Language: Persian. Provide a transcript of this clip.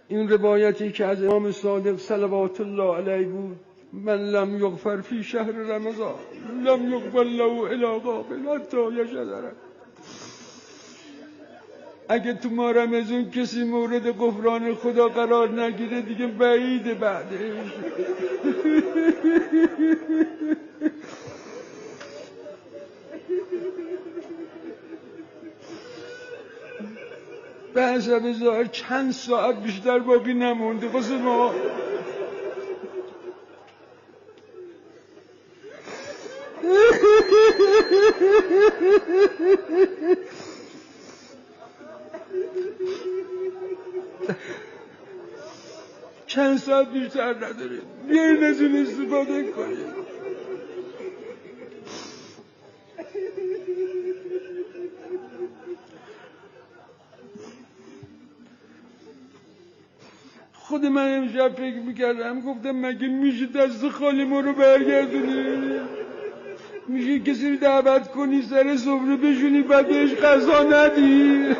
این روایتی که از امام صادق صلوات الله علیه بود، من لم یغفر فی شهر رمضان لم یقبل له الی قابل حتی یشهر. اگه تو ماه رمضان کسی مورد غفران خدا قرار نگیره دیگه بعیده بعدش. به حسب ظاهر چند ساعت بیشتر باقی نمونده واسه ما. چند ساعت بیشتر نداریم، بیاین از این استفاده کنیم. خود من امشب فکر میکردم، گفتم مگه میشه دست خالی ما رو برگردونی؟ میشه کسی رو دعوت کنی سر سفره بشونی بعد بهش غذا ندی؟